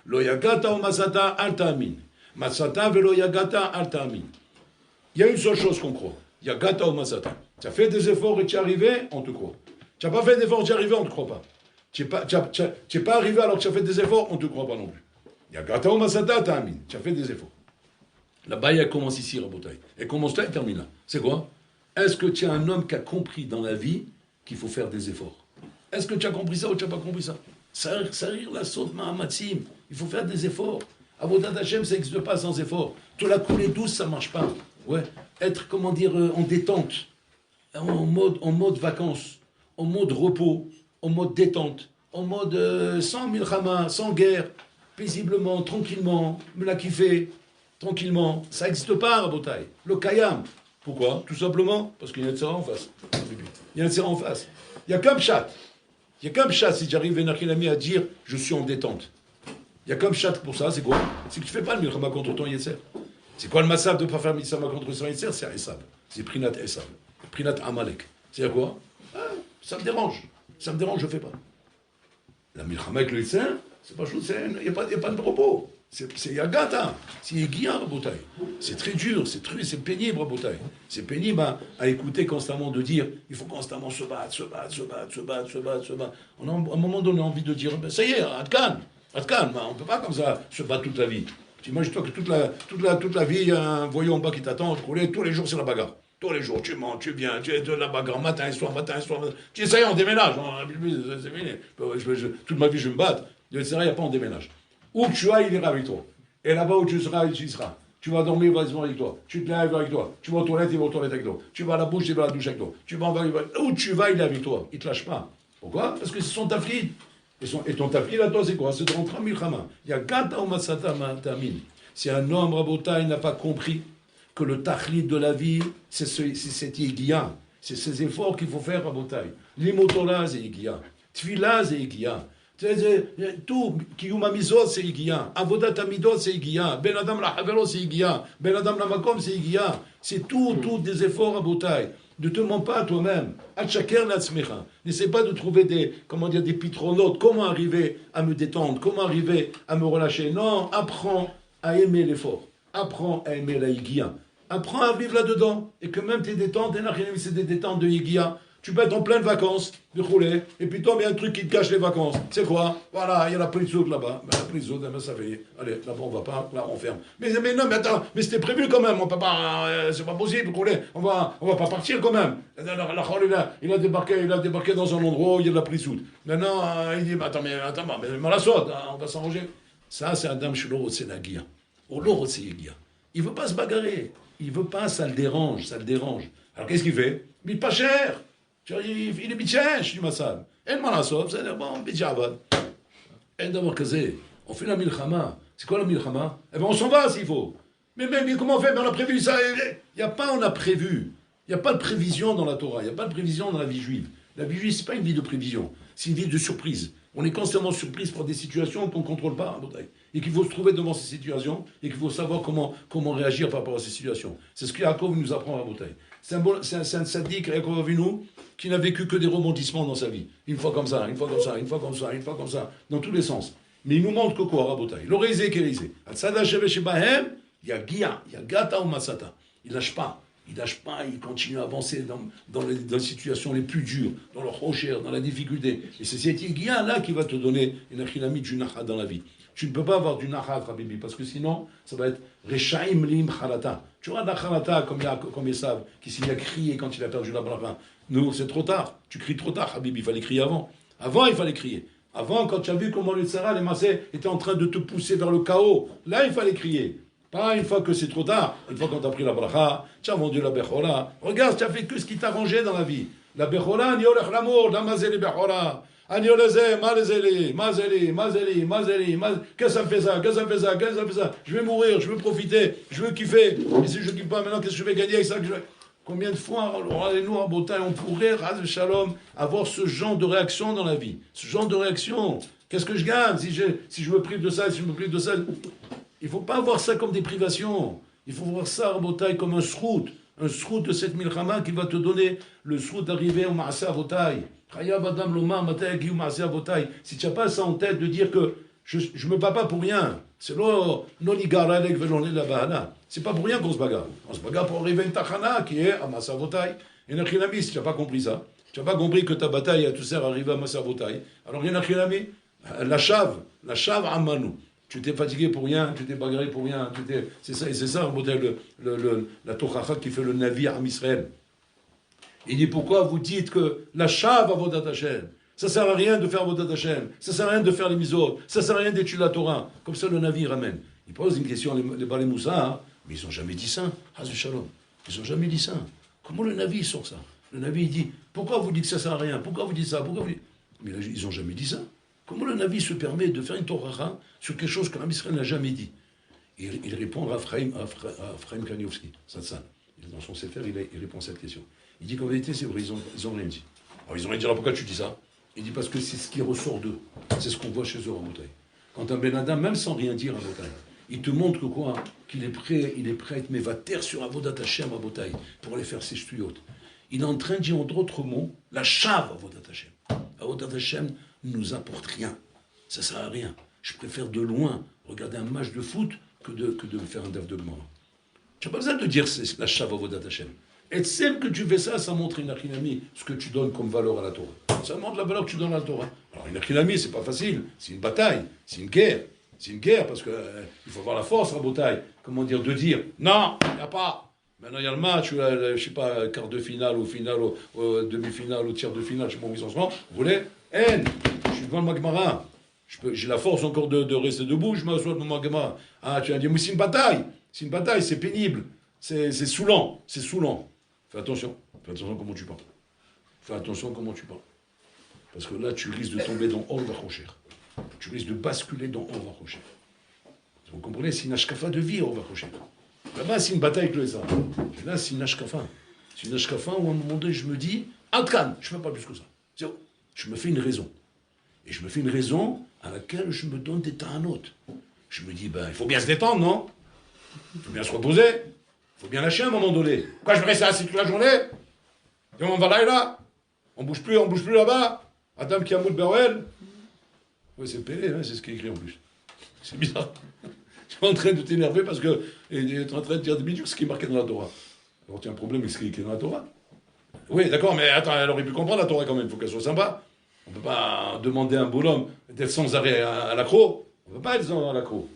Lo yagata o masata al ta'amin. Masata velo yagata al ta'amin. Il y a une seule chose qu'on croit. Yagata o masata. Tu as fait des efforts et tu es arrivé, on te croit. Tu n'as pas fait d'efforts, tu es arrivé, on ne te croit pas. Tu n'es pas arrivé alors que tu as fait des efforts, on ne te croit pas non plus. Yagata o masata ta'amin. Tu as fait des efforts. La baille, elle commence ici, Rabotai. Elle commence là, elle termine là. C'est quoi? Est-ce que tu es un homme qui a compris dans la vie qu'il faut faire des efforts? Est-ce que tu as compris ça ou tu n'as pas compris ça? Sarir la saute ma'amatsim. Il faut faire des efforts. Avodat Hashem, ça n'existe pas sans effort. Te la couler douce, ça ne marche pas. Ouais. Être, en détente, en mode vacances, en mode repos, en mode détente, en mode sans milchama, sans guerre. paisiblement, tranquillement, me la kiffer, tranquillement. Ça n'existe pas, Rabotai. Le Kayam. Pourquoi? Tout simplement parce qu'il y a un Yetzirah en face. Il y a un Yetzirah en face. Il n'y a qu'un pshat. Il n'y a qu'un pshat si j'arrive à dire je suis en détente. Il y a qu'un pshat pour ça, c'est quoi? C'est que tu ne fais pas le milchama contre ton Yetzer. C'est quoi le massab de ne pas faire le milchama contre son Yetzer? C'est Esab. C'est Prinat Esab. Prinat Amalek. C'est quoi? Ça me dérange. Ça me dérange, je ne fais pas. La milchama avec le Yetzer, c'est pas chose, il n'y a pas de propos. C'est Yagata, c'est Yéguia, Rabotai. C'est très dur, c'est pénible, Rabotai. C'est pénible à écouter constamment, de dire, il faut constamment se battre. À un moment donné, on a envie de dire, ben ça y est, Adkan, on ne peut pas comme ça se battre toute la vie. Tu imagines-toi que toute la vie, il y a un voyou en bas qui t'attend, tous les jours c'est la bagarre. Tous les jours, tu mens, tu viens, tu es de la bagarre, matin et soir. Tu dis, ça y est, on déménage. C'est fini. Toute ma vie, je vais me battre. Il n'y a pas, on déménage. Où tu ailles, il ira avec toi. Et là-bas où tu seras, il y sera. Tu vas dormir, il va dormir avec toi. Tu te lèves avec toi. Tu vas aux toilettes, il va aux toilettes avec toi. Tu vas à la bouche, il va à la douche avec toi. Tu vas en bas, où tu vas, il est avec toi. Il ne te lâche pas. Pourquoi? Parce que c'est son tafkid. Et ton tafkid à toi, c'est quoi? C'est de rentrer en milchama. Il y a gata ou masata ma'atamin. Si un homme, Rabotai, n'a pas compris que le tachlid de la vie, c'est cette yéguia. C'est ces efforts qu'il faut faire, Rabotai. L'imotola, c'est yéguia. Tfila, c'est yéguia. Tout, Kiyum Amizot, c'est Yéguia. Avodat Amidot, c'est Yéguia. Ben Adam la Havelo, c'est Yéguia. Ben Adam la Makom, c'est Yéguia. C'est tout des efforts à Botaï. Ne te mens pas à toi-même. Atchaker la tzmecha. N'essaie pas de trouver des pitronotes. Comment arriver à me détendre? Comment arriver à me relâcher? Non, apprends à aimer l'effort. Apprends à aimer la Yéguia. Apprends à vivre là-dedans. Et que même tes détentes, c'est des détentes de Yéguia. Tu peux être en pleine vacances, de rouler, et puis tombe, il y a un truc qui te gâche les vacances. C'est quoi? Voilà, il y a la prise d'eau là-bas. La prise d'eau, ça fait. Allez, là-bas on va pas, là on ferme. Mais non, mais attends, mais c'était prévu quand même, on peut pas, c'est pas possible, rouler. On va pas partir quand même. Il a débarqué dans un endroit où il y a de la prise d'eau. Maintenant, il dit, attends, mais la saute, on va s'arranger. Ça, c'est Adam Shulor, c'est la guia. Au loro, c'est la guia. Il veut pas se bagarrer. Il veut pas, ça le dérange. Alors qu'est-ce qu'il fait? Mais pas cher. Il est bitchèche du massal. Et le malasov, c'est bon, bitchavad. Et d'abord, on fait la milchama. C'est quoi la milchama? Eh bien, on s'en va s'il faut. Mais comment on fait? Mais on a prévu ça. Il n'y a pas, on a prévu. Il n'y a pas de prévision dans la Torah. Il n'y a pas de prévision dans la vie juive. La vie juive, ce n'est pas une vie de prévision. C'est une vie de surprise. On est constamment surprise par des situations qu'on ne contrôle pas. Et qu'il faut se trouver devant ces situations. Et qu'il faut savoir comment réagir par rapport à ces situations. C'est ce que Yaakov nous apprend à Botaï. C'est un sadique, Yaakov Avinu, qui n'a vécu que des rebondissements dans sa vie. Une fois comme ça, dans tous les sens. Mais il nous montre que quoi, Rabotai? L'oreizé qu'élisé. Il y a Gia, il y a Gata ou Masata. Il lâche pas, il continue à avancer dans les situations les plus dures, dans le rocher, dans la difficulté. Et c'est cette Gia-là qui va te donner une achinamie du nacha dans la vie. Tu ne peux pas avoir du nacha, Habibi, parce que sinon, ça va être Rechaim lim chalata. Tu auras de la chalata comme Esav, qui s'y a crié quand il a perdu la bracha. Nous, c'est trop tard. Tu cries trop tard, Habibi. Il fallait crier avant. Avant, il fallait crier. Avant, quand tu as vu comment le Tzara, les Massés, étaient en train de te pousser vers le chaos, là, il fallait crier. Pas une fois que c'est trop tard. Une fois qu'on t'a pris la bracha, tu as vendu la Bechora. Regarde, tu as fait que ce qui t'arrangeait dans la vie. La Bechora, ni olech l'amour, la mazeli Bechora. Qu'est-ce que ça me fait ça? Je vais mourir, je veux profiter, je veux kiffer. Et si je ne kiffe pas maintenant, qu'est-ce que je vais gagner avec ça? Combien de fois, nous en Botaï, on pourrait, Raz Shalom, avoir ce genre de réaction dans la vie? Ce genre de réaction. Qu'est-ce que je gagne si je me prive de ça, si je me prive de ça? Il ne faut pas voir ça comme des privations. Il faut voir ça, Botaï, comme un srout de cette milchama qui va te donner le srout d'arriver au Maaseh Botaï. Si tu n'as pas ça en tête de dire que je ne me bats pas pour rien, c'est c'est pas pour rien qu'on se bagarre. On se bagarre pour arriver à une tachana qui est à Masavotai. Et Nachinami, si tu n'as pas compris ça, tu n'as pas compris que ta bataille a tout sert à arriver à Masavotai, alors il y a Nachinami, la chave Amanu. Tu t'es fatigué pour rien, tu t'es bagarré pour rien, c'est ça la Tochacha qui fait le navire à Israël. Il dit pourquoi vous dites que la chave à Vodat Hashem, ça sert à rien de faire Vodat Hashem, ça sert à rien de faire les misot, ça sert à rien d'étudier la Torah. Comme ça le navire ramène. Il pose une question, les Balé Moussa, mais ils n'ont jamais dit ça, Hazu Shalom. Ils n'ont jamais dit ça. Comment le navire sort ça? Le navire il dit pourquoi vous dites que ça sert à rien? Pourquoi vous dites ça? Mais là, ils n'ont jamais dit ça. Comment le Navi se permet de faire une Torah sur quelque chose que l'Am Israël n'a jamais dit? Il répond à Ephraim Kanievski, dans son Sefer, il répond à cette question. Il dit qu'en vérité, c'est vrai, ils ont rien dit. Alors ils ont rien dit, alors pourquoi tu dis ça? Il dit parce que c'est ce qui ressort d'eux. C'est ce qu'on voit chez eux en Rabotai. Quand un Ben Adam, même sans rien dire à Rabotai, il te montre que quoi? Qu'il est prêt à être mévater sur Avodat Hashem à Rabotai, pour aller faire ses stuyot. Il est en train de dire, en d'autres mots, la chave à Avodat Hashem. Avodat Hashem ne nous apporte rien. Ça ne sert à rien. Je préfère de loin regarder un match de foot que de faire un daf de Gemara. Tu n'as pas besoin de dire c'est la chava Avodat Hashem. Et c'est que tu fais ça, ça montre une achinami, ce que tu donnes comme valeur à la Torah. Ça montre la valeur que tu donnes à la Torah. Alors une achinami, c'est pas facile, c'est une bataille, c'est une guerre. C'est une guerre parce qu'il faut avoir la force à la bataille. Comment dire, de dire non, il n'y a pas. Maintenant il y a le match, je ne sais pas, quart de finale, ou finale, ou demi-finale, ou tiers de finale, je ne sais pas où ils sont en ce moment. Vous voulez? Je suis devant le Magmara. J'ai la force encore de rester debout, je m'assois devant le Magmara. Ah, tu vas dire, mais c'est une bataille. C'est une bataille, c'est pénible. C'est saoulant. C'est saoulant. Fais attention comment tu parles. Fais attention comment tu parles. Parce que là, tu risques de tomber dans Or Vachocher. Tu risques de basculer dans Or Vachocher. Vous comprenez, c'est une ashkafa de vie, Or Vachocher. Là-bas, c'est une bataille avec le Esa. Et là, c'est une ashkafa. C'est une ashkafa où à un moment donné, je me dis, Adkan, je ne fais pas plus que ça. Je me fais une raison. Et je me fais une raison à laquelle je me donne des ta'anot. Je me dis, il faut bien se détendre, non? Il faut bien se reposer. Il faut bien lâcher à un moment donné. Quoi, je vais rester assis toute la journée? Et on va là? On bouge plus là-bas? Adam Kiamoud Berwell? Oui, c'est Pélé, hein, c'est ce qui est écrit en plus. C'est bizarre. Je suis en train de t'énerver parce que tu es en train de dire des bidous ce qui est marqué dans la Torah. Alors tu as un problème avec ce qui est écrit dans la Torah? Oui, d'accord, mais attends, elle aurait pu comprendre la Torah quand même, il faut qu'elle soit sympa. On ne peut pas demander à un bonhomme d'être sans arrêt à l'accro. On ne peut pas être sans à l'accro.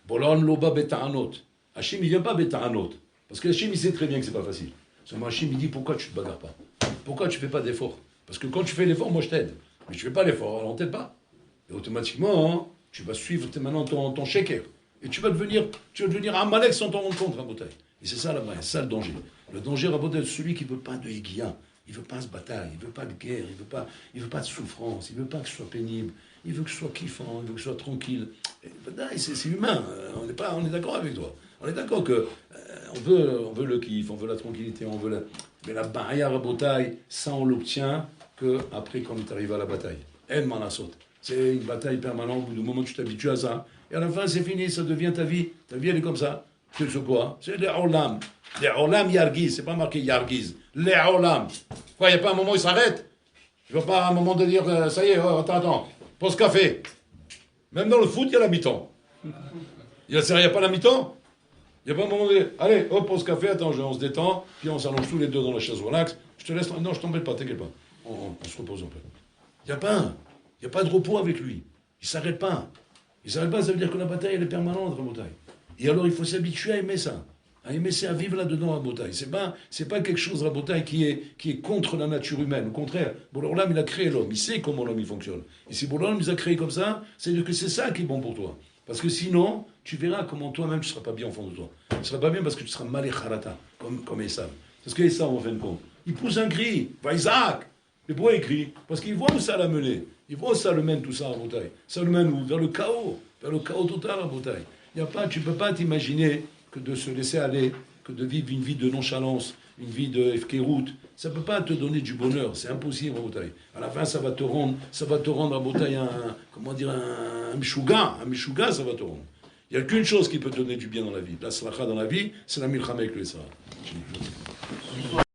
Bolon loba beta'anot. Hachim, il ne vient pas beta'anot. Parce que Hachim, il sait très bien que ce n'est pas facile. Seulement Hachim, il dit, pourquoi tu ne te bagarres pas? Pourquoi tu ne fais pas d'effort? Parce que quand tu fais l'effort, moi je t'aide. Mais tu ne fais pas l'effort, alors on ne t'aide pas. Et automatiquement, hein, tu vas suivre maintenant ton shaker. Et tu vas devenir Amalek sans t'en rendre compte, Rabotai. Et c'est ça là-bas, c'est ça le danger. Le danger, Rabotai, c'est celui qui ne veut pas de Higuia. Il ne veut pas se bataille, il ne veut pas de guerre, il veut pas de souffrance, il ne veut pas que ce soit pénible, il veut que ce soit kiffant, il veut que ce soit tranquille. C'est humain, on est d'accord avec toi. On est d'accord que on veut le kiff, on veut la tranquillité, mais la barrière à bataille, ça on l'obtient qu'après quand on arrive à la bataille. C'est une bataille permanente, du moment où tu t'habitues à ça, et à la fin c'est fini, ça devient ta vie elle est comme ça. C'est ce quoi? C'est les olam. Les olam yargiz, c'est pas marqué yargiz. Les olam. Quoi, il n'y a pas un moment où il s'arrête? Il ne va pas à un moment de dire, ça y est, attends, pause café. Même dans le foot, il y a la mi-temps. Il n'y a pas la mi-temps? Il n'y a pas un moment de dire, allez, hop, pause café, attends, on se détend, puis on s'allonge tous les deux dans la chaise relax. Je te laisse, non, je t'embête pas, t'inquiète pas. On se repose un peu. Il n'y a pas de repos avec lui. Il ne s'arrête pas. Il ne s'arrête pas, ça veut dire que la bataille, elle est permanente, la bataille. Et alors, il faut s'habituer à aimer ça. À aimer ça, à vivre là-dedans à Botaï. C'est pas quelque chose à Botaï qui est contre la nature humaine. Au contraire, Bourlam, il a créé l'homme. Il sait comment l'homme il fonctionne. Et si Bourlam nous a créé comme ça, c'est-à-dire que c'est ça qui est bon pour toi. Parce que sinon, tu verras comment toi-même tu ne seras pas bien au fond de toi. Tu ne seras pas bien parce que tu seras mal écharata, comme Esav. Parce que Esav, en fin de compte, il pousse un cri. Va Isaac. Mais pourquoi il crie? Parce qu'il voit où ça l'a mené. Il voit où ça le mène tout ça à Botaï. Ça le mène où? Vers le chaos. Vers le chaos total à Botaï. Tu ne peux pas t'imaginer que de se laisser aller, que de vivre une vie de nonchalance, une vie de Efkerout, ça ne peut pas te donner du bonheur, c'est impossible à Botaï. À la fin, ça va te rendre à Botaï un mishuga, ça va te rendre. Il n'y a qu'une chose qui peut te donner du bien dans la vie, la slacha dans la vie, c'est la milchama avec le Israël.